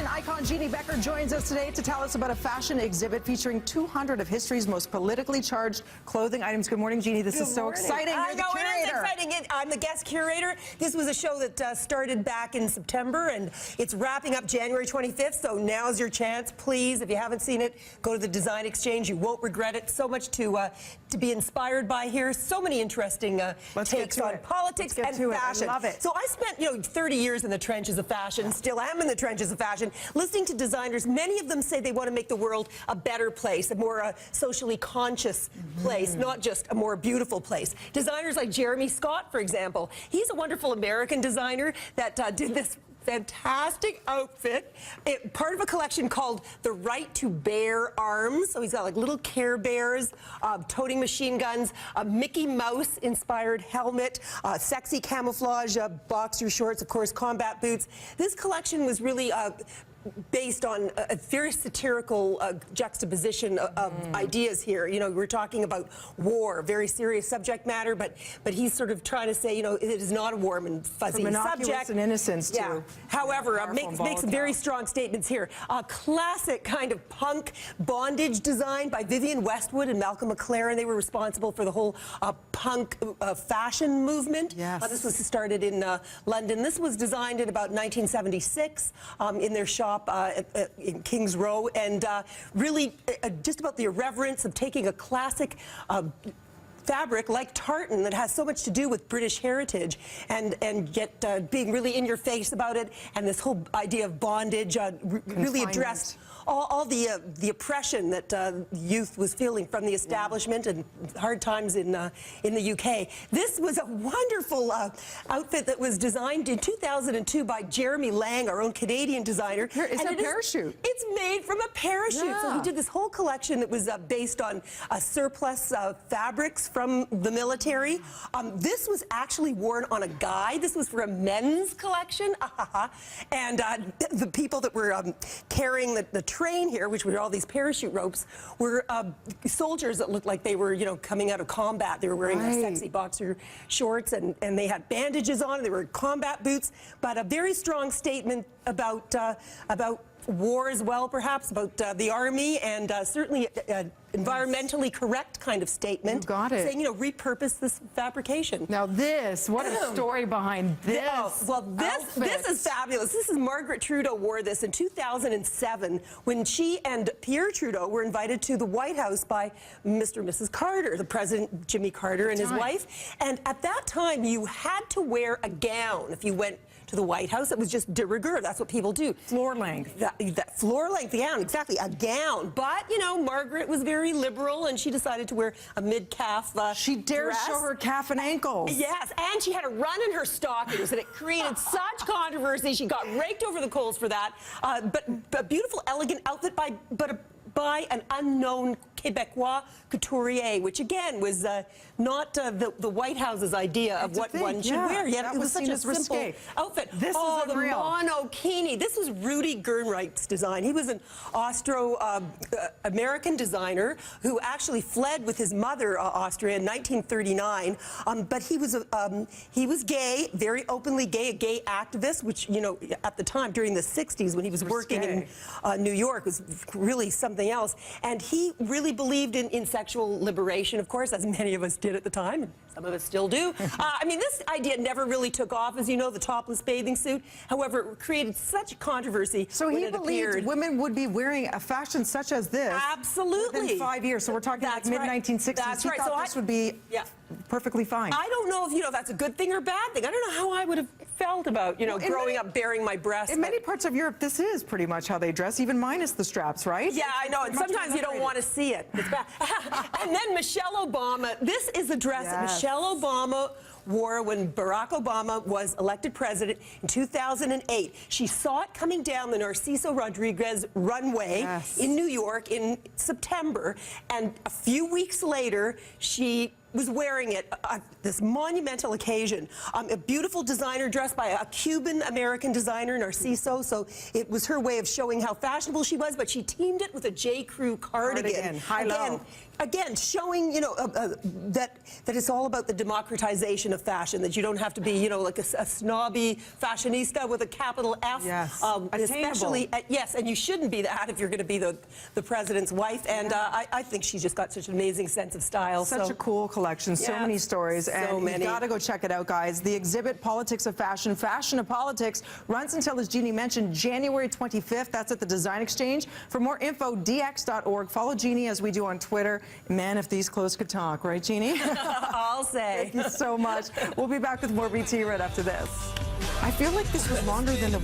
Fashion icon Jeanne Beker joins us today to tell us about a fashion exhibit featuring 200 of history's most politically charged clothing items. Good morning, Jeanne. This is so exciting. I You're know, the curator. it is exciting. I'm the guest curator. This was a show that started back in September, and it's wrapping up January 25th, so now's your chance. Please, if you haven't seen it, go to the Design Exchange. You won't regret it. So much to be inspired by here. So many interesting takes on politics and fashion. I love it. So I spent, 30 years in the trenches of fashion, still am in the trenches of fashion, listening to designers. Many of them say they want to make the world a better place, a more socially conscious place, not just a more beautiful place. Designers like Jeremy Scott, for example, he's a wonderful American designer that did this fantastic outfit, part of a collection called The Right to Bear Arms. So he's got like little Care Bears, toting machine guns, a Mickey Mouse inspired helmet, sexy camouflage boxer shorts, of course, combat boots. This collection was really based on a very satirical juxtaposition of ideas here. We're talking about war, very serious subject matter, but he's sort of trying to say, it is not a warm and fuzzy subject. And innocence, too. Yeah. However, makes very strong statements here. A classic kind of punk bondage design by Vivienne Westwood and Malcolm McLaren. They were responsible for the whole punk fashion movement. Yes. This was started in London. This was designed in about 1976 in their shop in King's Row, and really just about the irreverence of taking a classic fabric like tartan that has so much to do with British heritage and yet being really in your face about it, and this whole idea of bondage really addressed all the oppression that youth was feeling from the establishment and hard times in the UK. This was a wonderful outfit that was designed in 2002 by Jeremy Lang, our own Canadian designer. It's a parachute. It's made from a parachute. Yeah. So he did this whole collection that was based on surplus fabrics from the military. This was actually worn on a guy. This was for a men's collection. And the people that were carrying the train here, which were all these parachute ropes, were soldiers that looked like they were, coming out of combat. They were wearing sexy boxer shorts, and they had bandages on. They were combat boots, but a very strong statement about war as well, perhaps, about the army, and certainly environmentally correct kind of statement. You got it. Saying, repurpose this fabrication. Now what a story behind this. Well, this is fabulous. This is Margaret Trudeau wore this in 2007 when she and Pierre Trudeau were invited to the White House by Mr. and Mrs. Carter, the President Jimmy Carter and his wife. And at that time, you had to wear a gown if you went to the White House. It was just de rigueur. That's what people do. Floor length. That floor length gown, exactly, a gown. But, Margaret was very liberal, and she decided to wear a mid-calf She dared dress. show her calf and ankles. Yes, and she had a run in her stockings, and it created such controversy. She got raked over the coals for that. But a beautiful, elegant outfit by an unknown Quebecois couturier, which again was not the White House's idea of what one should wear. Yet it was such a simple outfit. This is unreal. The monokini. This was Rudy Gernreich's design. He was an Austro-American designer who actually fled with his mother, Austria, in 1939. But he was gay, very openly gay, a gay activist, which at the time during the 60s when he was working in New York was really something else. And he really believed in sexual liberation, of course, as many of us did at the time, and some of us still do. This idea never really took off, as you know, the topless bathing suit. However, it created such controversy. So he believed women would be wearing a fashion such as this within 5 years. So we're talking like mid-1960s. That's right. He thought this would be perfectly fine. I don't know if that's a good thing or bad thing. I don't know how I would have felt about growing up bearing my breasts. In many parts of Europe, this is pretty much how they dress, even minus the straps, right? Yeah, I know. And sometimes you don't want to see it. It's bad. And then Michelle Obama. This is a dress that Michelle Obama wore when Barack Obama was elected president in 2008. She saw it coming down the Narciso Rodriguez runway in New York in September, and a few weeks later, she was wearing it this monumental occasion. A beautiful designer dress by a Cuban-American designer, Narciso. So it was her way of showing how fashionable she was, but she teamed it with a J. Crew cardigan. High-low. Again, showing, you know, that it's all about the democratization of fashion, that you don't have to be, you know, like a snobby fashionista with a capital F. Yes. Especially, yes, and you shouldn't be that if you're going to be the president's wife. And I think she's just got such an amazing sense of style. Such a cool collection, so many stories, and you've got to go check it out, guys. The exhibit, Politics of Fashion, Fashion of Politics, runs until, as Jeanne mentioned, January 25th. That's at the Design Exchange. For more info, dx.org. Follow Jeanne as we do on Twitter. Man, if these clothes could talk, right, Jeanne? I'll say. Thank you so much. We'll be back with more BT right after this. I feel like this was longer than the one.